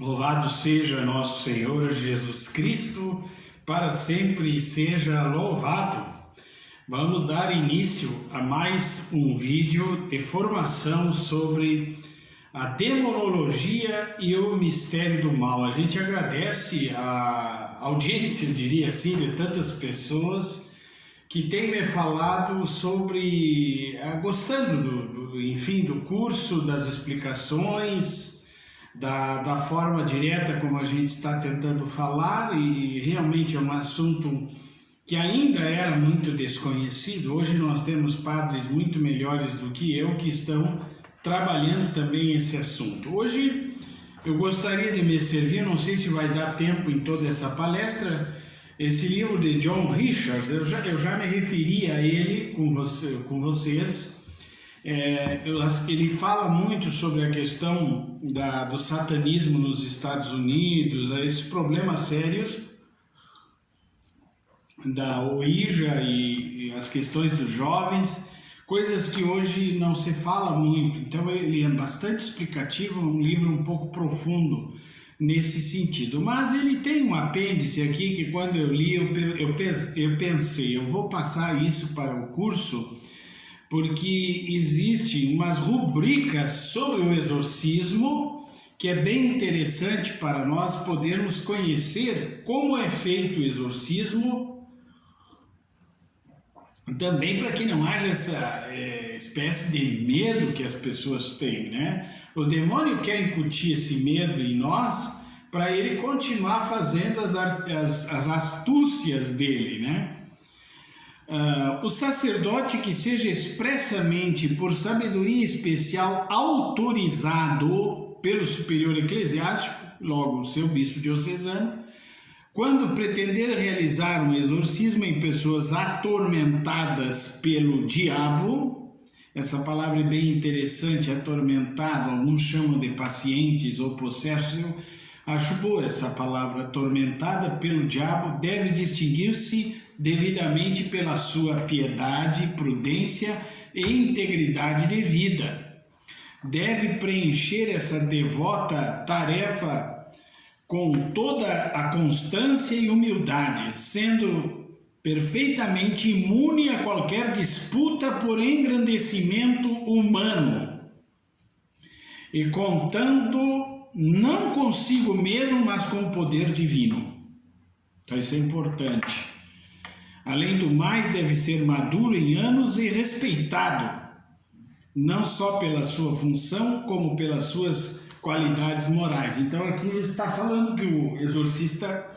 Louvado seja nosso Senhor Jesus Cristo, para sempre seja louvado. Vamos dar início a mais um vídeo de formação sobre a demonologia e o mistério do mal. A gente agradece a audiência, eu diria assim, de tantas pessoas que têm me falado sobre, gostando do curso, das explicações, da forma direta como a gente está tentando falar, e realmente é um assunto que ainda era muito desconhecido. Hoje nós temos padres muito melhores do que eu que estão trabalhando também esse assunto. Hoje eu gostaria de me servir, não sei se vai dar tempo em toda essa palestra, esse livro de John Richards. Eu já me referi a ele com vocês. Ele fala muito sobre a questão do satanismo nos Estados Unidos, esses problemas sérios da Ouija e as questões dos jovens, coisas que hoje não se fala muito. Então ele é bastante explicativo, um livro um pouco profundo nesse sentido. Mas ele tem um apêndice aqui que quando eu li eu pensei, eu vou passar isso para o curso, porque existem umas rubricas sobre o exorcismo que é bem interessante para nós podermos conhecer como é feito o exorcismo, também para que não haja essa espécie de medo que as pessoas têm, né? O demônio quer incutir esse medo em nós para ele continuar fazendo as astúcias dele, né? O sacerdote que seja expressamente por sabedoria especial autorizado pelo superior eclesiástico, logo o seu bispo diocesano, quando pretender realizar um exorcismo em pessoas atormentadas pelo diabo, essa palavra é bem interessante, atormentado, alguns chamam de pacientes ou possessos, eu acho boa essa palavra, atormentada pelo diabo, deve distinguir-se devidamente pela sua piedade, prudência e integridade de vida. Deve preencher essa devota tarefa com toda a constância e humildade, sendo perfeitamente imune a qualquer disputa por engrandecimento humano, e contando não consigo mesmo, mas com o poder divino. Então isso é importante. Além do mais, deve ser maduro em anos e respeitado, não só pela sua função, como pelas suas qualidades morais. Então aqui ele está falando que o exorcista,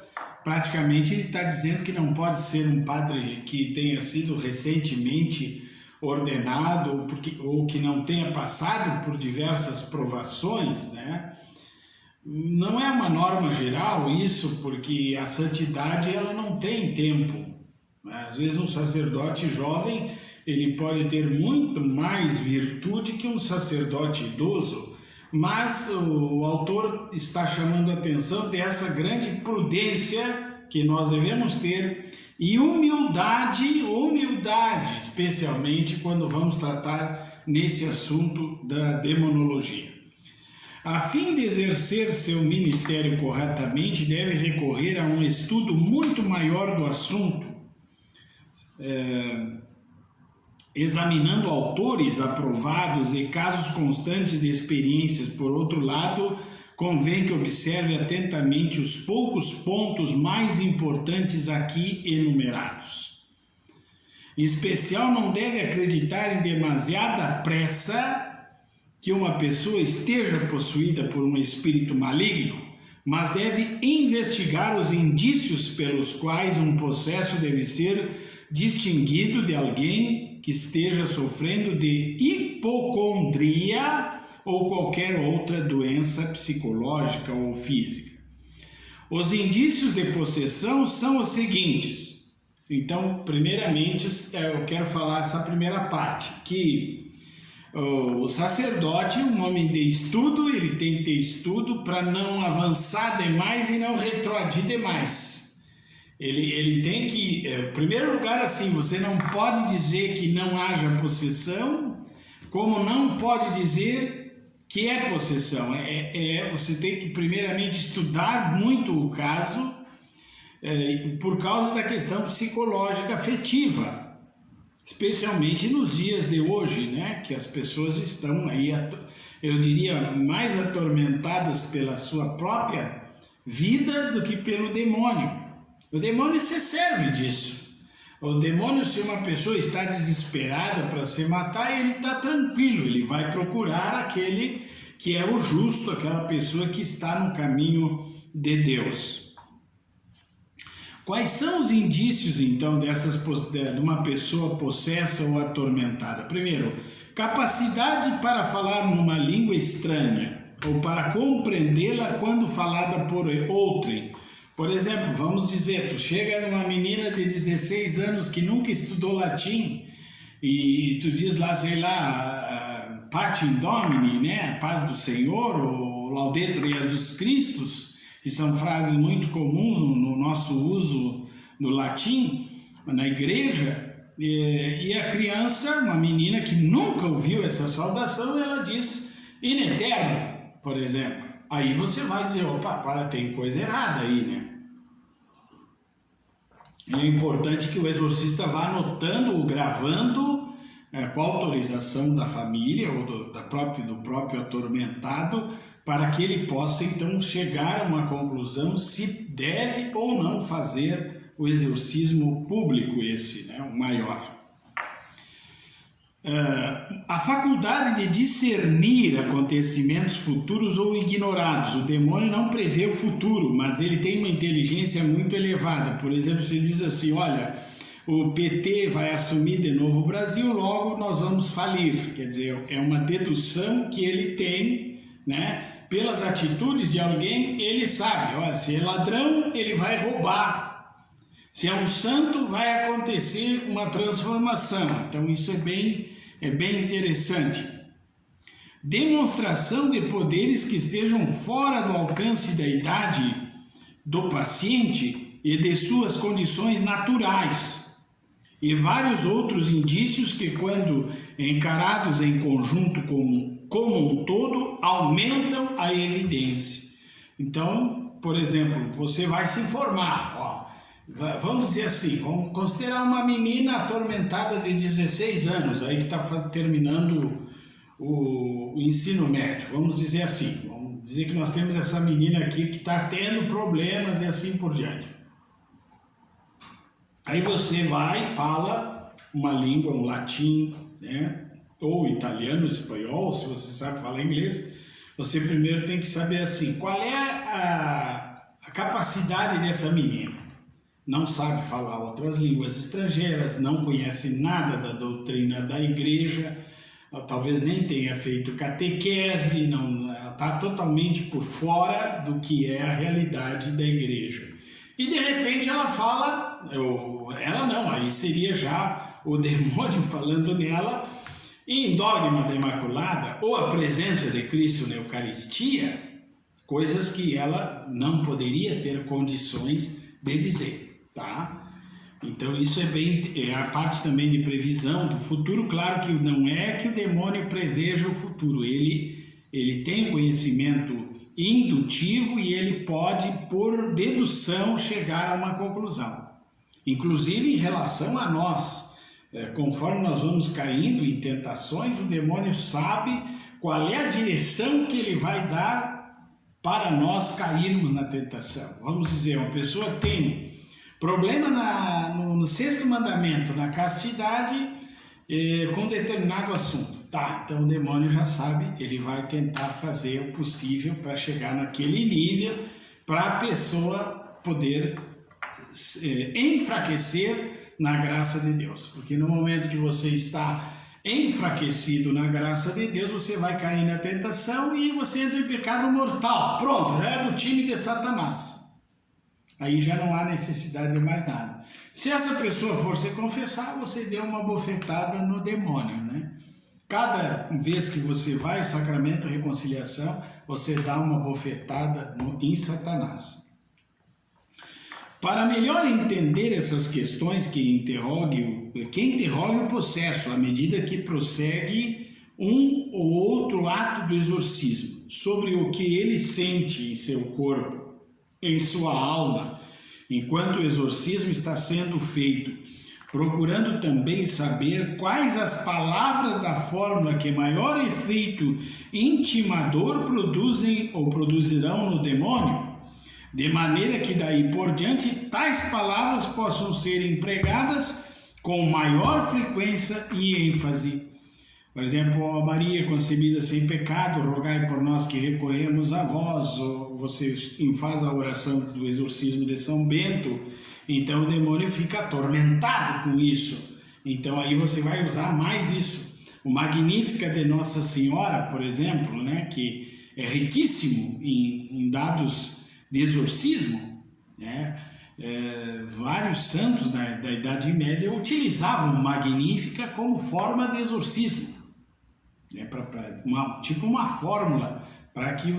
praticamente, ele está dizendo que não pode ser um padre que tenha sido recentemente ordenado ou que não tenha passado por diversas provações, né? Não é uma norma geral isso, porque a santidade ela não tem tempo. Às vezes um sacerdote jovem ele pode ter muito mais virtude que um sacerdote idoso, mas o autor está chamando a atenção dessa grande prudência que nós devemos ter e humildade, especialmente quando vamos tratar nesse assunto da demonologia. A fim de exercer seu ministério corretamente, deve recorrer a um estudo muito maior do assunto, examinando autores aprovados e casos constantes de experiências. Por outro lado, convém que observe atentamente os poucos pontos mais importantes aqui enumerados. Em especial, não deve acreditar em demasiada pressa que uma pessoa esteja possuída por um espírito maligno, mas deve investigar os indícios pelos quais um possesso deve ser distinguido de alguém que esteja sofrendo de hipocondria ou qualquer outra doença psicológica ou física. Os indícios de possessão são os seguintes. Então, primeiramente, eu quero falar essa primeira parte, que o sacerdote, um homem de estudo, ele tem que ter estudo para não avançar demais e não retroagir demais. Ele tem que, em primeiro lugar, assim, você não pode dizer que não haja possessão, como não pode dizer que é possessão? Você tem que primeiramente estudar muito o caso, por causa da questão psicológica afetiva, especialmente nos dias de hoje, né? Que as pessoas estão aí, eu diria, mais atormentadas pela sua própria vida do que pelo demônio. O demônio se serve disso. O demônio, se uma pessoa está desesperada para se matar, ele está tranquilo, ele vai procurar aquele que é o justo, aquela pessoa que está no caminho de Deus. Quais são os indícios, então, de uma pessoa possessa ou atormentada? Primeiro, capacidade para falar numa língua estranha ou para compreendê-la quando falada por outrem. Por exemplo, vamos dizer, tu chega numa menina de 16 anos que nunca estudou latim e tu diz lá, sei lá, Patem Domini, né, a paz do Senhor, ou Laudetur Jesus Christus, que são frases muito comuns no nosso uso no latim, na igreja, e a criança, uma menina que nunca ouviu essa saudação, ela diz in eterno, por exemplo. Aí você vai dizer, opa, tem coisa errada aí, né? É importante que o exorcista vá anotando ou gravando com a autorização da família ou do próprio atormentado, para que ele possa então chegar a uma conclusão se deve ou não fazer o exorcismo público esse, né? O maior. A faculdade de discernir acontecimentos futuros ou ignorados. O demônio não prevê o futuro, mas ele tem uma inteligência muito elevada. Por exemplo, se ele diz assim, olha, o PT vai assumir de novo o Brasil, logo nós vamos falir. Quer dizer, é uma dedução que ele tem, né? Pelas atitudes de alguém, ele sabe, olha, se é ladrão, ele vai roubar. Se é um santo, vai acontecer uma transformação. Então isso é bem interessante. Demonstração de poderes que estejam fora do alcance da idade do paciente e de suas condições naturais. E vários outros indícios que, quando encarados em conjunto como um todo, aumentam a evidência. Então, por exemplo, você vai se informar, vamos dizer assim, vamos considerar uma menina atormentada de 16 anos, aí que está terminando o ensino médio, vamos dizer assim, vamos dizer que nós temos essa menina aqui que está tendo problemas e assim por diante. Aí você vai e fala uma língua, um latim, né? Ou italiano, espanhol, se você sabe falar inglês, você primeiro tem que saber assim, qual é a capacidade dessa menina. Não sabe falar outras línguas estrangeiras, não conhece nada da doutrina da igreja, talvez nem tenha feito catequese, está totalmente por fora do que é a realidade da igreja. E de repente ela fala, ela não, aí seria já o demônio falando nela, em dogma da Imaculada, ou a presença de Cristo na Eucaristia, coisas que ela não poderia ter condições de dizer, tá? Então isso é a parte também de previsão do futuro. Claro que não é que o demônio preveja o futuro, ele tem conhecimento indutivo e ele pode, por dedução, chegar a uma conclusão. Inclusive em relação a nós, conforme nós vamos caindo em tentações, o demônio sabe qual é a direção que ele vai dar para nós cairmos na tentação. Vamos dizer, uma pessoa tem problema no sexto mandamento, na castidade, com determinado assunto. Tá, então o demônio já sabe, ele vai tentar fazer o possível para chegar naquele nível, para a pessoa poder enfraquecer na graça de Deus. Porque no momento que você está enfraquecido na graça de Deus, você vai cair na tentação e você entra em pecado mortal. Pronto, já é do time de Satanás. Aí já não há necessidade de mais nada. Se essa pessoa for se confessar, você deu uma bofetada no demônio, né? Cada vez que você vai ao sacramento de reconciliação, você dá uma bofetada em Satanás. Para melhor entender essas questões, que interrogue o possesso à medida que prossegue um ou outro ato do exorcismo, sobre o que ele sente em seu corpo, em sua alma, enquanto o exorcismo está sendo feito, procurando também saber quais as palavras da fórmula que maior efeito intimador produzem ou produzirão no demônio, de maneira que daí por diante tais palavras possam ser empregadas com maior frequência e ênfase. Por exemplo, ó Maria concebida sem pecado, rogai por nós que recorremos a vós. Ou você faz a oração do exorcismo de São Bento, então o demônio fica atormentado com isso. Então aí você vai usar mais isso. O Magnífica de Nossa Senhora, por exemplo, né, que é riquíssimo em dados de exorcismo, né? Vários santos da Idade Média utilizavam Magnífica como forma de exorcismo. Tipo uma fórmula para que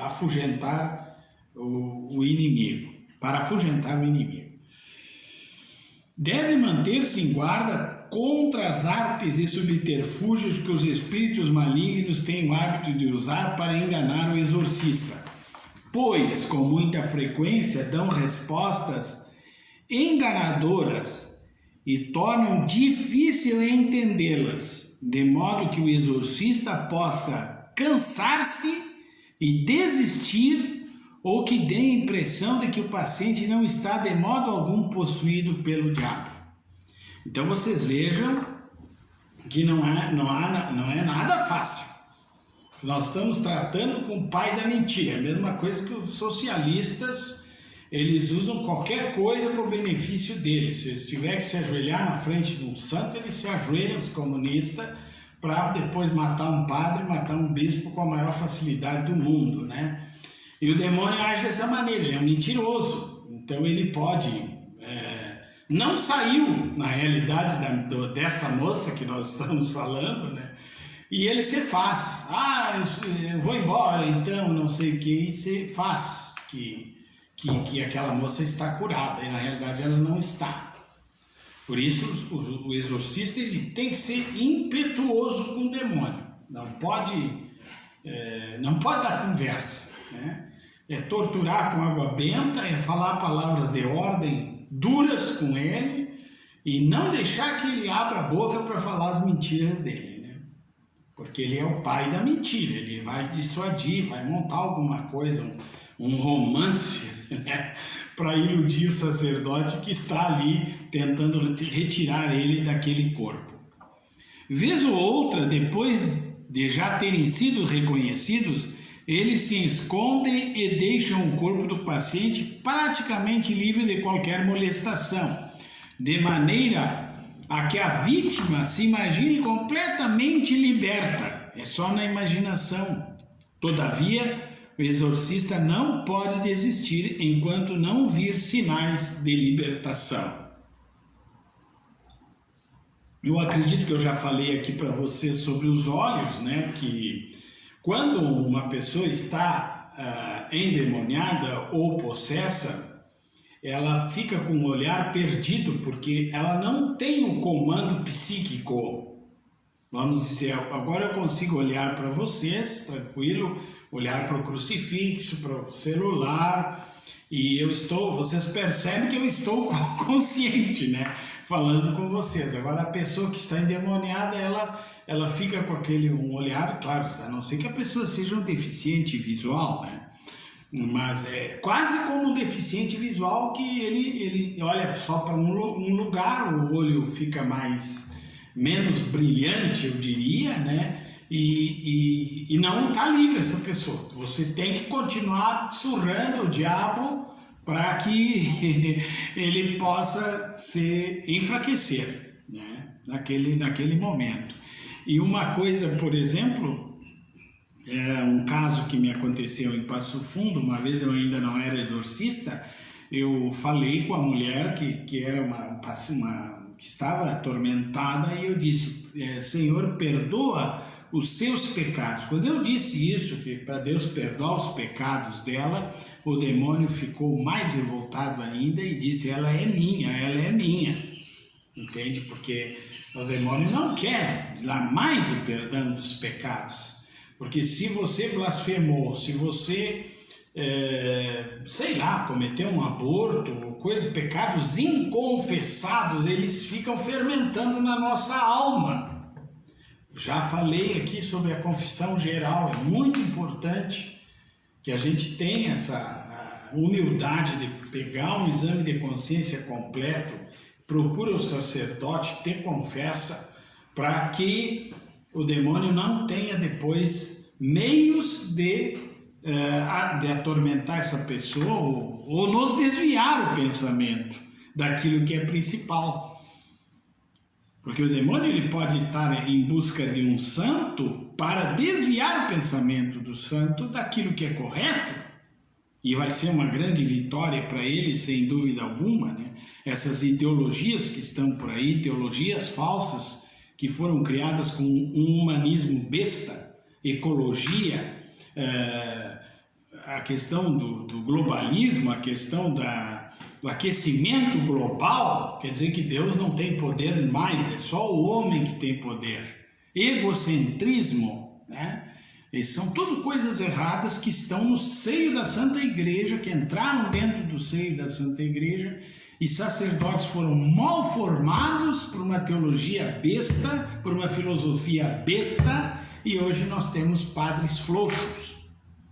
afugentar o inimigo, para afugentar o inimigo. Deve manter-se em guarda contra as artes e subterfúgios que os espíritos malignos têm o hábito de usar para enganar o exorcista, pois com muita frequência dão respostas enganadoras e tornam difícil entendê-las, de modo que o exorcista possa cansar-se e desistir, ou que dê a impressão de que o paciente não está de modo algum possuído pelo diabo. Então vocês vejam que não é nada fácil. Nós estamos tratando com o pai da mentira, é a mesma coisa que os socialistas, eles usam qualquer coisa para o benefício deles. Se eles tiverem que se ajoelhar na frente de um santo, eles se ajoelham, os comunistas, para depois matar um padre, matar um bispo com a maior facilidade do mundo, né? E o demônio age dessa maneira, ele é um mentiroso, então ele pode... não saiu, na realidade, dessa moça que nós estamos falando, né? E ele se faz, eu vou embora, então, não sei o que, e se faz que aquela moça está curada, e na realidade ela não está. Por isso o exorcista ele tem que ser impetuoso com o demônio, não pode dar conversa, né? É torturar com água benta, é falar palavras de ordem duras com ele e não deixar que ele abra a boca para falar as mentiras dele, né? Porque ele é o pai da mentira, ele vai dissuadir, vai montar alguma coisa, um romance, né, para iludir o sacerdote que está ali tentando retirar ele daquele corpo. Vez ou outra, depois de já terem sido reconhecidos, eles se escondem e deixam o corpo do paciente praticamente livre de qualquer molestação, de maneira a que a vítima se imagine completamente liberta. É só na imaginação. Todavia, o exorcista não pode desistir enquanto não vir sinais de libertação. Eu acredito que eu já falei aqui para você sobre os olhos, né? Que quando uma pessoa está endemoniada ou possessa, ela fica com o olhar perdido porque ela não tem o comando psíquico. Vamos dizer, agora eu consigo olhar para vocês, tranquilo, olhar para o crucifixo, para o celular, e vocês percebem que eu estou consciente, né? Falando com vocês. Agora a pessoa que está endemoniada, ela fica com um olhar, claro, a não ser que a pessoa seja um deficiente visual, né? Mas é quase como um deficiente visual que ele olha só para um lugar, o olho fica menos brilhante, eu diria, né? E não está livre essa pessoa. Você tem que continuar surrando o diabo para que ele possa se enfraquecer, né? naquele momento. E uma coisa, por exemplo, um caso que me aconteceu em Passo Fundo, uma vez eu ainda não era exorcista, eu falei com a mulher que era que estava atormentada, e eu disse, Senhor, perdoa os seus pecados. Quando eu disse isso, que para Deus perdoar os pecados dela, o demônio ficou mais revoltado ainda e disse, ela é minha, entende? Porque o demônio não quer dar mais o perdão dos pecados. Porque se você blasfemou, se você, sei lá, cometeu um aborto, pecados inconfessados, eles ficam fermentando na nossa alma. Já falei aqui sobre a confissão geral, é muito importante que a gente tenha essa humildade de pegar um exame de consciência completo, procura o sacerdote, te confessa, para que o demônio não tenha depois meios de atormentar essa pessoa ou nos desviar o pensamento daquilo que é principal. Porque o demônio ele pode estar em busca de um santo para desviar o pensamento do santo daquilo que é correto, e vai ser uma grande vitória para ele, sem dúvida alguma, né? Essas ideologias que estão por aí, teologias falsas, que foram criadas com um humanismo besta, ecologia, a questão do globalismo, a questão do aquecimento global, quer dizer que Deus não tem poder mais, é só o homem que tem poder. Egocentrismo, né? E são tudo coisas erradas que estão no seio da Santa Igreja, que entraram dentro do seio da Santa Igreja, e sacerdotes foram mal formados por uma teologia besta, por uma filosofia besta, e hoje nós temos padres frouxos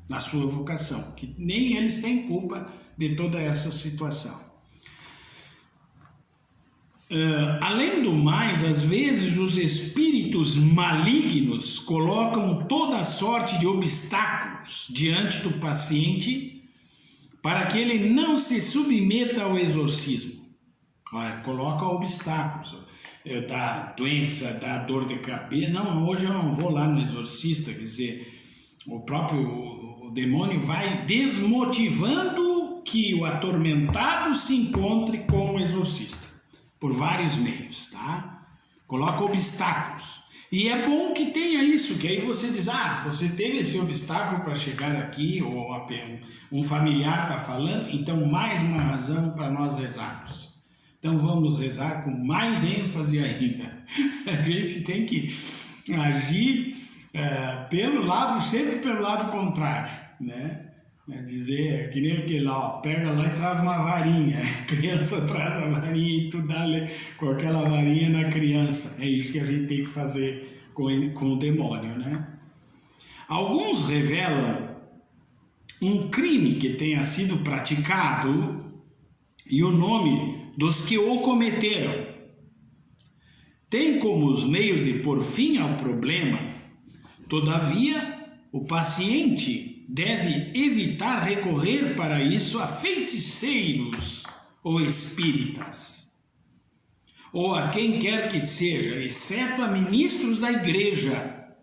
na sua vocação, que nem eles têm culpa de toda essa situação. Além do mais, às vezes os espíritos malignos colocam toda sorte de obstáculos diante do paciente para que ele não se submeta ao exorcismo. Olha, coloca obstáculos, dá doença, dá dor de cabeça. Não, hoje eu não vou lá no exorcista, quer dizer, o demônio vai desmotivando que o atormentado se encontre com o exorcista. Por vários meios, tá? Coloca obstáculos. E é bom que tenha isso, que aí você diz, você teve esse obstáculo para chegar aqui, ou um familiar está falando, então mais uma razão para nós rezarmos. Então vamos rezar com mais ênfase ainda. A gente tem que agir sempre pelo lado contrário, né? É dizer, que nem aquele lá, pega lá e traz uma varinha, a criança traz a varinha e tu dá com aquela varinha na criança. É isso que a gente tem que fazer com o demônio, né? Alguns revelam um crime que tenha sido praticado e o nome dos que o cometeram. Tem como os meios de pôr fim ao problema, todavia, o paciente deve evitar recorrer para isso a feiticeiros ou espíritas, ou a quem quer que seja, exceto a ministros da igreja,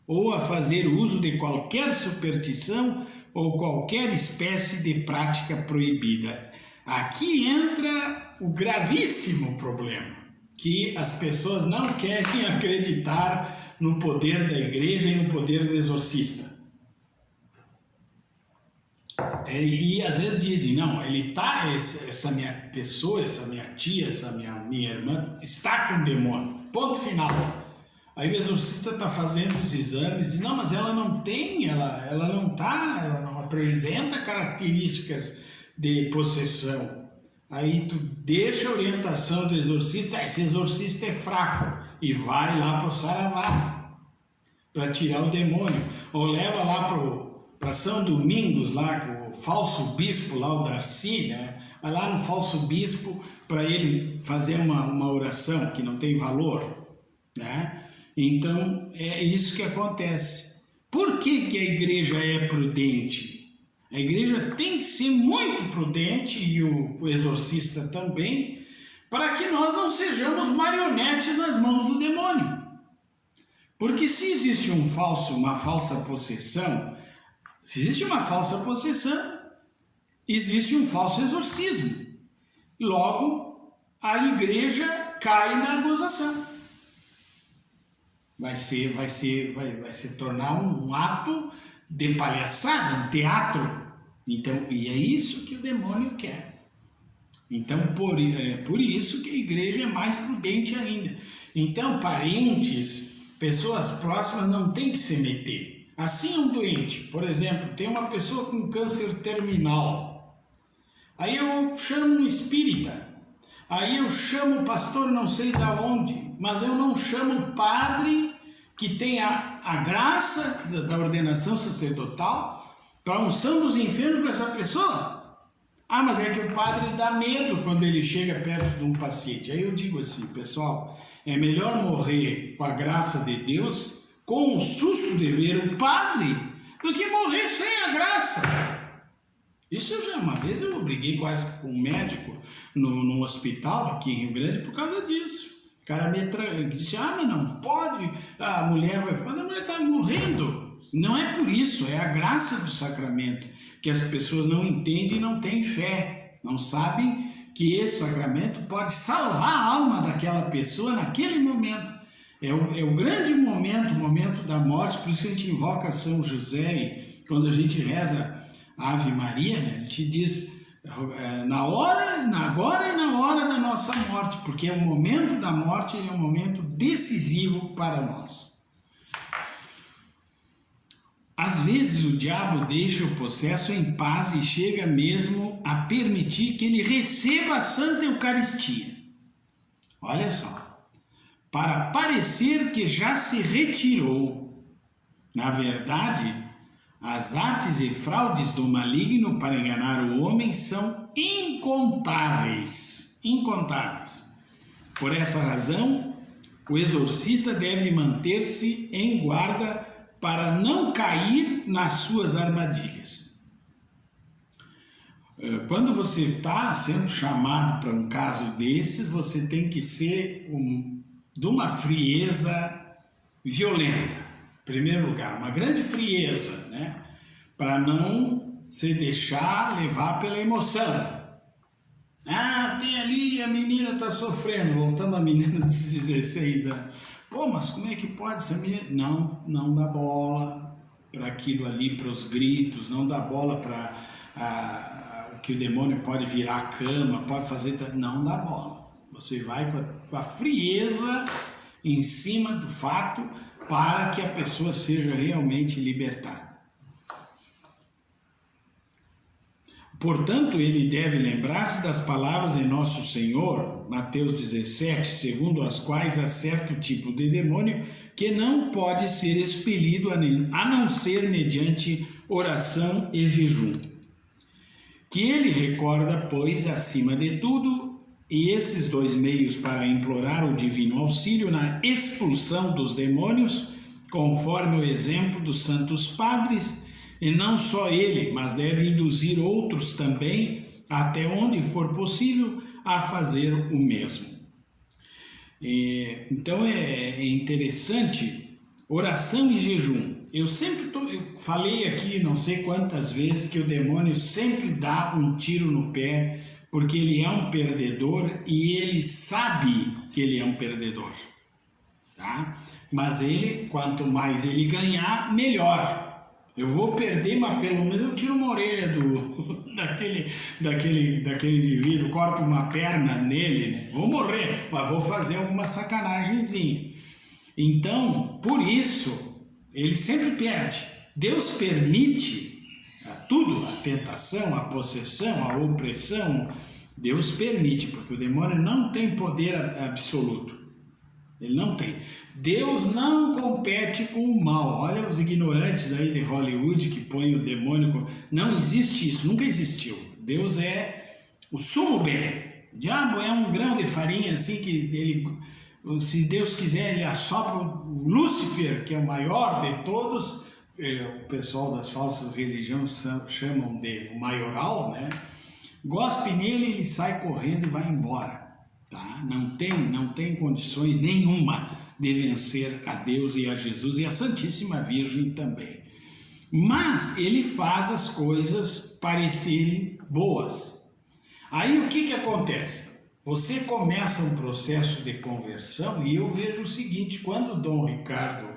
ou a fazer uso de qualquer superstição ou qualquer espécie de prática proibida. Aqui entra o gravíssimo problema, que as pessoas não querem acreditar no poder da igreja e no poder do exorcista. E às vezes dizem, não, essa minha pessoa, essa minha tia, essa minha irmã está com demônio, ponto final. Aí o exorcista está fazendo os exames e diz, não, mas ela não tem, ela não apresenta características de possessão. Aí tu deixa a orientação do exorcista, esse exorcista é fraco, e vai lá para o Saravá para tirar o demônio, ou leva lá para São Domingos, lá com o falso bispo lá, o Darcy, né? Vai lá no falso bispo para ele fazer uma oração que não tem valor, né? Então é isso que acontece. Por que a igreja é prudente? A igreja tem que ser muito prudente, e o exorcista também, para que nós não sejamos marionetes nas mãos do demônio. Porque se existe uma falsa possessão, existe um falso exorcismo. Logo, a igreja cai na gozação. Vai se tornar um ato de palhaçada, um teatro. Então, e é isso que o demônio quer. Então, por isso que a igreja é mais prudente ainda. Então, parentes Pessoas próximas não tem que se meter. Assim um doente, por exemplo, tem uma pessoa com câncer terminal. Aí eu chamo um espírita. Aí eu chamo o pastor não sei da onde, mas eu não chamo o padre que tem a graça da ordenação sacerdotal para a unção dos enfermos para essa pessoa. Ah, mas é que o padre dá medo quando ele chega perto de um paciente. Aí eu digo assim, pessoal, é melhor morrer com a graça de Deus, com o susto de ver o padre, do que morrer sem a graça. Isso uma vez eu briguei quase com um médico no hospital aqui em Rio Grande por causa disso. O cara disse, mas não pode, a mulher vai falar, a mulher está morrendo. Não é por isso, é a graça do sacramento, que as pessoas não entendem e não têm fé, não sabem que esse sacramento pode salvar a alma daquela pessoa naquele momento. É o grande momento, o momento da morte, por isso que a gente invoca São José, e quando a gente reza a Ave Maria, né, a gente diz agora e na hora da nossa morte, porque é o momento da morte, ele é um momento decisivo para nós. Às vezes o diabo deixa o possesso em paz e chega mesmo a permitir que ele receba a Santa Eucaristia. Olha só, para parecer que já se retirou. Na verdade, as artes e fraudes do maligno para enganar o homem são incontáveis. Incontáveis. Por essa razão, o exorcista deve manter-se em guarda para não cair nas suas armadilhas. Quando você está sendo chamado para um caso desses, você tem que ser de uma frieza violenta. Em primeiro lugar, uma grande frieza, né? Para não se deixar levar pela emoção. Ah, tem ali, a menina está sofrendo. Voltando à menina de 16 anos. Pô, mas como é que pode essa menina? Não dá bola para aquilo ali, para os gritos, não dá bola para o que o demônio pode virar a cama, pode fazer... Não dá bola. Você vai com a frieza em cima do fato para que a pessoa seja realmente libertada. Portanto, ele deve lembrar-se das palavras de Nosso Senhor, Mateus 17, segundo as quais há certo tipo de demônio que não pode ser expelido a não ser mediante oração e jejum. Que ele recorda, pois, acima de tudo, e esses dois meios para implorar o divino auxílio na expulsão dos demônios, conforme o exemplo dos santos padres, e não só ele, mas deve induzir outros também, até onde for possível, a fazer o mesmo. Então é interessante, oração e jejum. Eu falei aqui não sei quantas vezes que o demônio sempre dá um tiro no pé, porque ele é um perdedor e ele sabe que ele é um perdedor. Tá? Mas quanto mais ele ganhar, melhor. Eu vou perder, mas pelo menos eu tiro uma orelha daquele indivíduo, corto uma perna nele, né? Vou morrer, mas vou fazer alguma sacanagemzinha. Então, por isso, ele sempre perde. Deus permite tudo, a tentação, a possessão, a opressão. Deus permite, porque o demônio não tem poder absoluto. Ele não tem. Deus não compete com o mal. Olha os ignorantes aí de Hollywood que põem o demônio... Não existe isso, nunca existiu. Deus é o sumo bem. O diabo é um grão de farinha assim que ele... Se Deus quiser, ele assopra o Lúcifer, que é o maior de todos. O pessoal das falsas religiões chamam de o maioral, né? Gospe nele, ele sai correndo e vai embora. Tá? Não tem condições nenhuma de vencer a Deus e a Jesus e a Santíssima Virgem também. Mas ele faz as coisas parecerem boas. Aí o que acontece? Você começa um processo de conversão e eu vejo o seguinte, quando o Dom Ricardo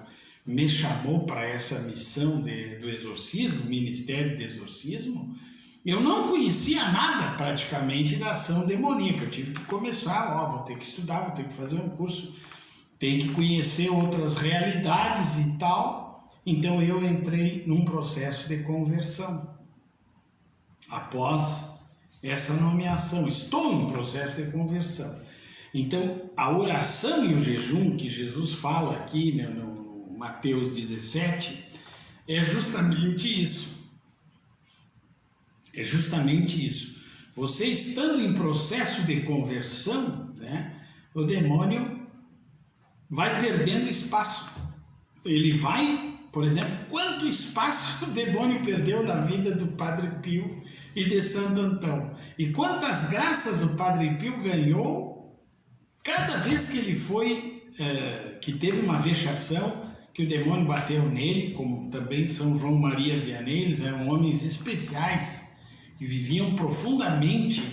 me chamou para essa missão do exorcismo, ministério de exorcismo, eu não conhecia nada praticamente da ação demoníaca. Eu tive que começar, vou ter que estudar, vou ter que fazer um curso tem que conhecer outras realidades e tal. Então eu entrei num processo de conversão. Após essa nomeação, estou em processo de conversão. Então a oração e o jejum que Jesus fala aqui, né, no Mateus 17, é justamente isso. É justamente isso. Você estando em processo de conversão, né, o demônio vai perdendo espaço. Ele vai, por exemplo, quanto espaço o demônio perdeu na vida do Padre Pio e de Santo Antão. E quantas graças o Padre Pio ganhou cada vez que ele foi, que teve uma vexação, que o demônio bateu nele, como também São João Maria Vianney. Eles eram homens especiais, que viviam profundamente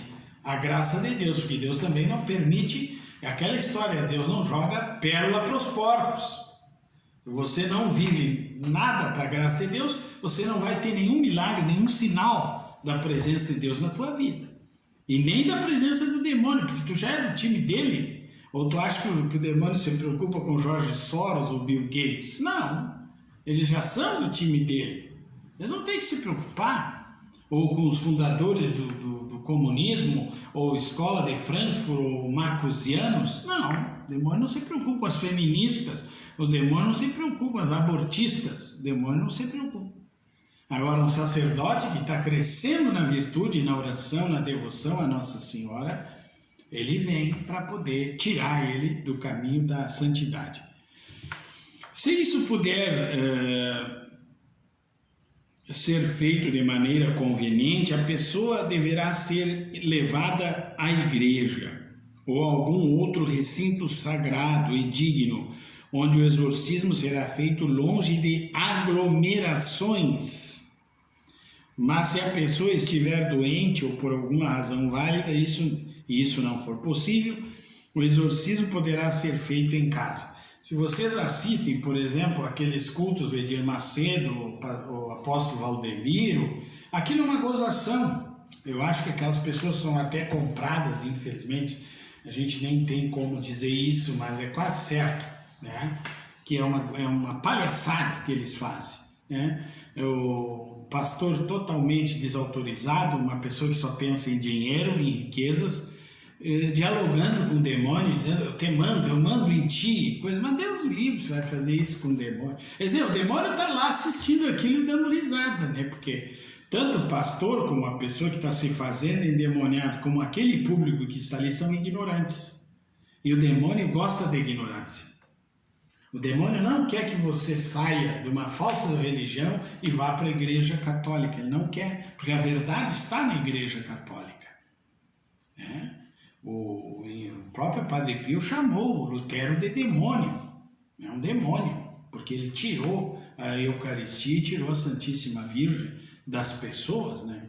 a graça de Deus, porque Deus também não permite, aquela história, Deus não joga pérola para os porcos. Se você não vive nada para a graça de Deus, você não vai ter nenhum milagre, nenhum sinal da presença de Deus na tua vida. E nem da presença do demônio, porque tu já é do time dele. Ou tu acha que o demônio se preocupa com Jorge Soros ou Bill Gates? Não, eles já são do time dele. Eles não têm que se preocupar. Ou com os fundadores do comunismo, ou Escola de Frankfurt, ou marcusianos. Não, o demônio não se preocupa com as feministas, o demônio não se preocupa com as abortistas, o demônio não se preocupa. Agora, um sacerdote que está crescendo na virtude, na oração, na devoção a Nossa Senhora, ele vem para poder tirar ele do caminho da santidade. Se isso puder ser feito de maneira conveniente, a pessoa deverá ser levada à igreja ou a algum outro recinto sagrado e digno, onde o exorcismo será feito longe de aglomerações. Mas se a pessoa estiver doente ou por alguma razão válida, isso não for possível, o exorcismo poderá ser feito em casa. Se vocês assistem, por exemplo, aqueles cultos do Edir Macedo, o apóstolo Valdemiro, aquilo é uma gozação. Eu acho que aquelas pessoas são até compradas, infelizmente. A gente nem tem como dizer isso, mas é quase certo, né? Que é uma palhaçada que eles fazem, né? O pastor totalmente desautorizado, uma pessoa que só pensa em dinheiro, em riquezas, dialogando com o demônio, dizendo, eu mando em ti, coisa. Mas Deus o livre, você vai fazer isso com o demônio. Quer dizer, o demônio está lá assistindo aquilo e dando risada, né? Porque tanto o pastor como a pessoa que está se fazendo endemoniado, como aquele público que está ali, são ignorantes. E o demônio gosta da ignorância. O demônio não quer que você saia de uma falsa religião e vá para a igreja católica. Ele não quer, porque a verdade está na igreja católica, né? O próprio Padre Pio chamou o Lutero de demônio. É um demônio, porque ele tirou a Eucaristia e tirou a Santíssima Virgem das pessoas, né?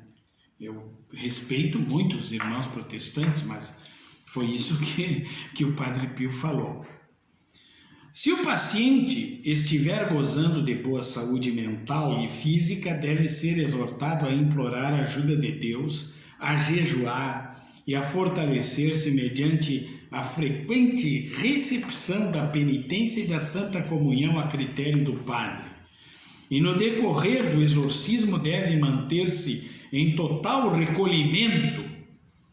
Eu respeito muito os irmãos protestantes, mas foi isso que o Padre Pio falou. Se o paciente estiver gozando de boa saúde mental e física, deve ser exortado a implorar a ajuda de Deus, a jejuar e a fortalecer-se mediante a frequente recepção da penitência e da Santa Comunhão a critério do Padre. E no decorrer do exorcismo deve manter-se em total recolhimento,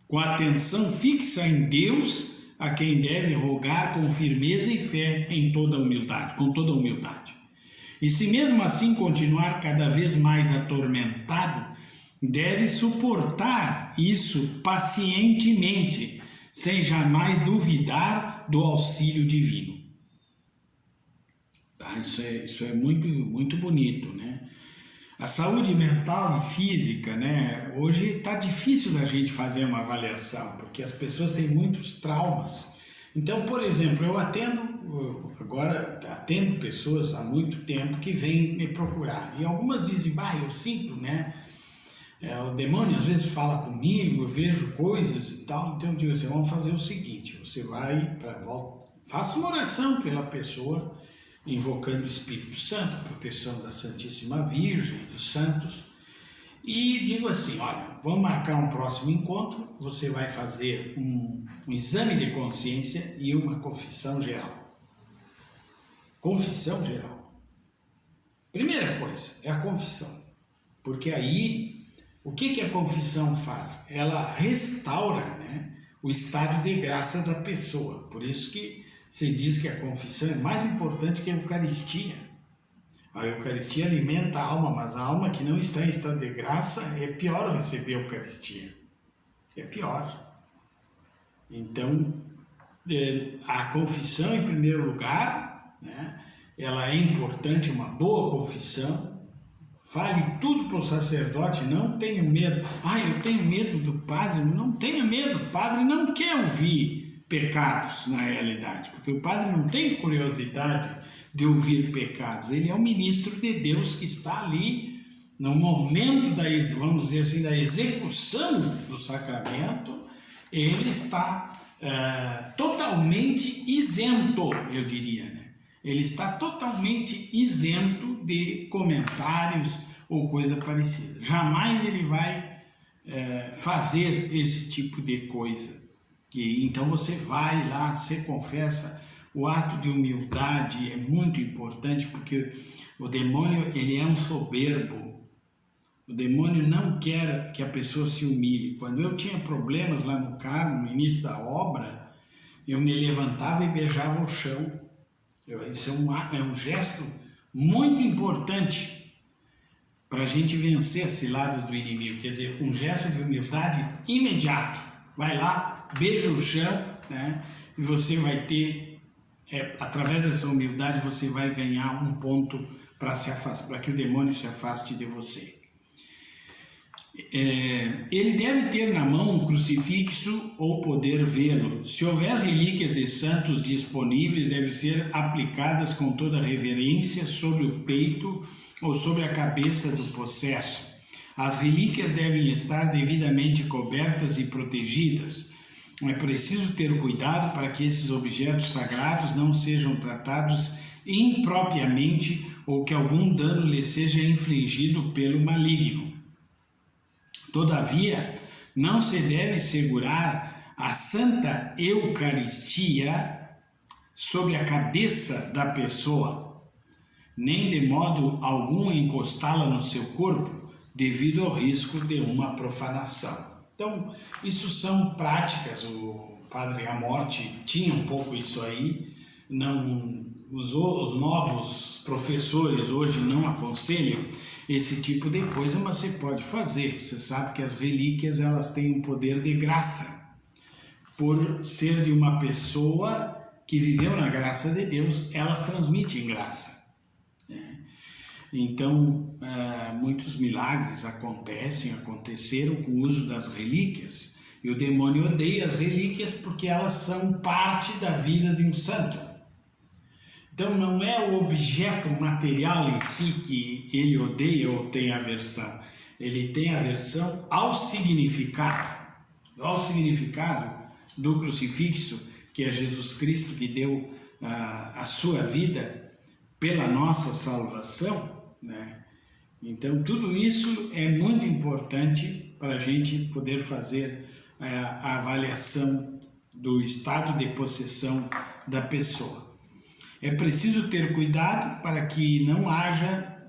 com atenção fixa em Deus, a quem deve rogar com firmeza e fé em toda humildade, com toda humildade. E se mesmo assim continuar cada vez mais atormentado, deve suportar isso pacientemente, sem jamais duvidar do auxílio divino. Tá? Isso é muito, muito bonito, né? A saúde mental e física, né? Hoje está difícil da gente fazer uma avaliação, porque as pessoas têm muitos traumas. Então, por exemplo, eu atendo pessoas há muito tempo que vêm me procurar. E algumas dizem, eu sinto, né? O demônio às vezes fala comigo, eu vejo coisas e tal. Então eu digo assim, vamos fazer o seguinte, você vai para volta, faça uma oração pela pessoa, invocando o Espírito Santo, a proteção da Santíssima Virgem, dos santos, e digo assim, olha, vamos marcar um próximo encontro, você vai fazer um exame de consciência e uma confissão geral. confissão geral. Primeira coisa é a confissão, porque aí o que a confissão faz? Ela restaura, né, o estado de graça da pessoa. Por isso que se diz que a confissão é mais importante que a Eucaristia. A Eucaristia alimenta a alma, mas a alma que não está em estado de graça é pior receber a Eucaristia. É pior. Então, a confissão em primeiro lugar, né, ela é importante, uma boa confissão. Fale tudo para o sacerdote, não tenha medo. Eu tenho medo do padre. Não tenha medo, o padre não quer ouvir pecados na realidade, porque o padre não tem curiosidade de ouvir pecados. Ele é o ministro de Deus que está ali no momento vamos dizer assim, da execução do sacramento. Ele está totalmente isento, eu diria, né? Ele está totalmente isento de comentários ou coisa parecida. Jamais ele vai fazer esse tipo de coisa. Então você vai lá, você confessa. O ato de humildade é muito importante, porque o demônio, ele é um soberbo. O demônio não quer que a pessoa se humilhe. Quando eu tinha problemas lá no Carmo, no início da obra, eu me levantava e beijava o chão. Isso é um gesto muito importante para a gente vencer as ciladas do inimigo. Quer dizer, um gesto de humildade imediato. Vai lá, beija o chão, né? E você vai ter, através dessa humildade, você vai ganhar um ponto para que o demônio se afaste de você. Ele deve ter na mão um crucifixo ou poder vê-lo. Se houver relíquias de santos disponíveis, devem ser aplicadas com toda reverência sobre o peito ou sobre a cabeça do possesso. As relíquias devem estar devidamente cobertas e protegidas. É preciso ter cuidado para que esses objetos sagrados não sejam tratados impropriamente ou que algum dano lhes seja infligido pelo maligno. Todavia, não se deve segurar a Santa Eucaristia sobre a cabeça da pessoa, nem de modo algum encostá-la no seu corpo, devido ao risco de uma profanação. Então, isso são práticas. O Padre Amorte tinha um pouco isso aí. Os novos professores hoje não aconselham esse tipo de coisa, mas você pode fazer. Você sabe que as relíquias, elas têm um poder de graça. Por ser de uma pessoa que viveu na graça de Deus, elas transmitem graça. Então, muitos milagres aconteceram com o uso das relíquias. E o demônio odeia as relíquias porque elas são parte da vida de um santo. Então, não é o objeto material em si que ele odeia ou tem aversão. Ele tem aversão ao significado do crucifixo, que é Jesus Cristo, que deu a sua vida pela nossa salvação, né? Então, tudo isso é muito importante para a gente poder fazer a avaliação do estado de possessão da pessoa. É preciso ter cuidado para que não haja,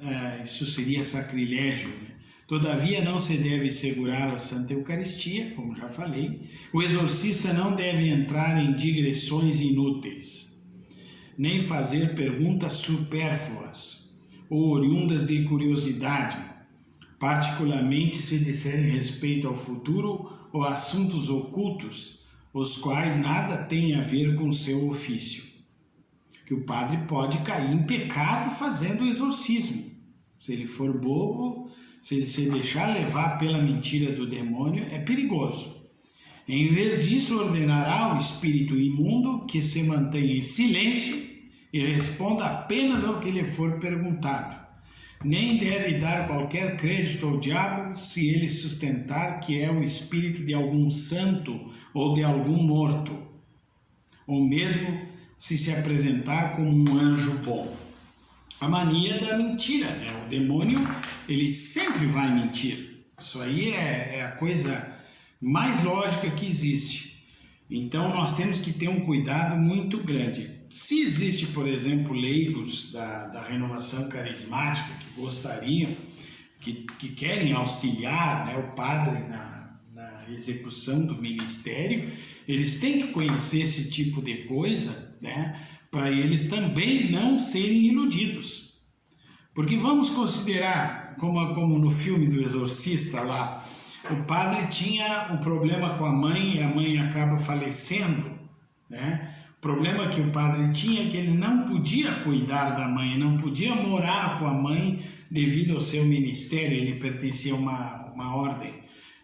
isso seria sacrilégio, né? Todavia, não se deve segurar a Santa Eucaristia, como já falei. O exorcista não deve entrar em digressões inúteis, nem fazer perguntas supérfluas ou oriundas de curiosidade, particularmente se disserem respeito ao futuro ou assuntos ocultos, os quais nada têm a ver com seu ofício. Que o padre pode cair em pecado fazendo o exorcismo. Se ele for bobo, se ele se deixar levar pela mentira do demônio, é perigoso. Em vez disso, ordenará ao espírito imundo que se mantenha em silêncio e responda apenas ao que lhe for perguntado. Nem deve dar qualquer crédito ao diabo se ele sustentar que é o espírito de algum santo ou de algum morto, ou mesmo se apresentar como um anjo bom. A mania da mentira, né? O demônio, ele sempre vai mentir. Isso aí é a coisa mais lógica que existe. Então nós temos que ter um cuidado muito grande. Se existe, por exemplo, leigos da renovação carismática que gostariam, que querem auxiliar, né, o padre na execução do ministério, eles têm que conhecer esse tipo de coisa, né, para eles também não serem iludidos. Porque vamos considerar, como no filme do Exorcista lá, o padre tinha um problema com a mãe e a mãe acaba falecendo, né? O problema que o padre tinha é que ele não podia cuidar da mãe, não podia morar com a mãe devido ao seu ministério, ele pertencia a uma ordem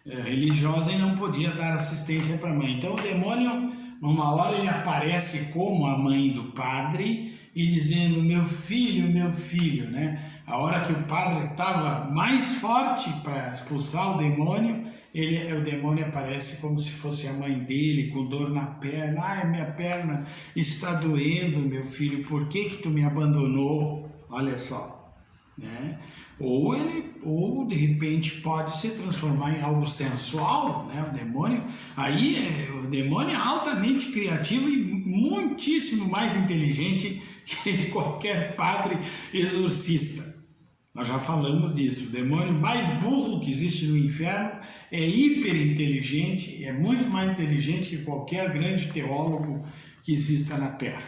religiosa e não podia dar assistência para a mãe. Então o demônio, numa hora ele aparece como a mãe do padre e dizendo, meu filho, né? A hora que o padre estava mais forte para expulsar o demônio, o demônio aparece como se fosse a mãe dele, com dor na perna. Ai, minha perna está doendo, meu filho, por que tu me abandonou? Olha só, né? Ou de repente pode se transformar em algo sensual, né? O demônio, o demônio é altamente criativo e muitíssimo mais inteligente que qualquer padre exorcista. Nós já falamos disso. O demônio mais burro que existe no inferno é hiper inteligente, é muito mais inteligente que qualquer grande teólogo que exista na Terra.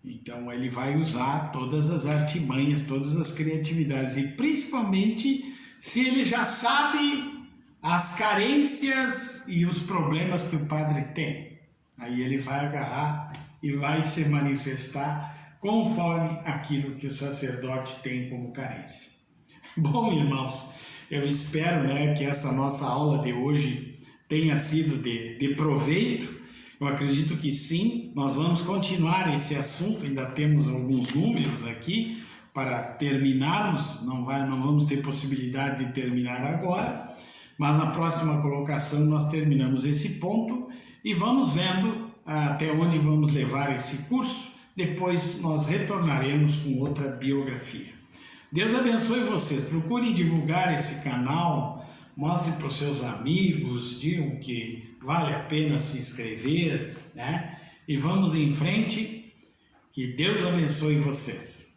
Então ele vai usar todas as artimanhas, todas as criatividades, e principalmente se ele já sabe as carências e os problemas que o padre tem. Aí ele vai agarrar e vai se manifestar conforme aquilo que o sacerdote tem como carência. Bom, irmãos, eu espero, né, que essa nossa aula de hoje tenha sido de proveito. Eu acredito que sim. Nós vamos continuar esse assunto, ainda temos alguns números aqui para terminarmos, não vamos ter possibilidade de terminar agora, mas na próxima colocação nós terminamos esse ponto e vamos vendo até onde vamos levar esse curso. Depois nós retornaremos com outra biografia. Deus abençoe vocês. Procurem divulgar esse canal, mostre para os seus amigos, digam que vale a pena se inscrever, né? E vamos em frente. Que Deus abençoe vocês.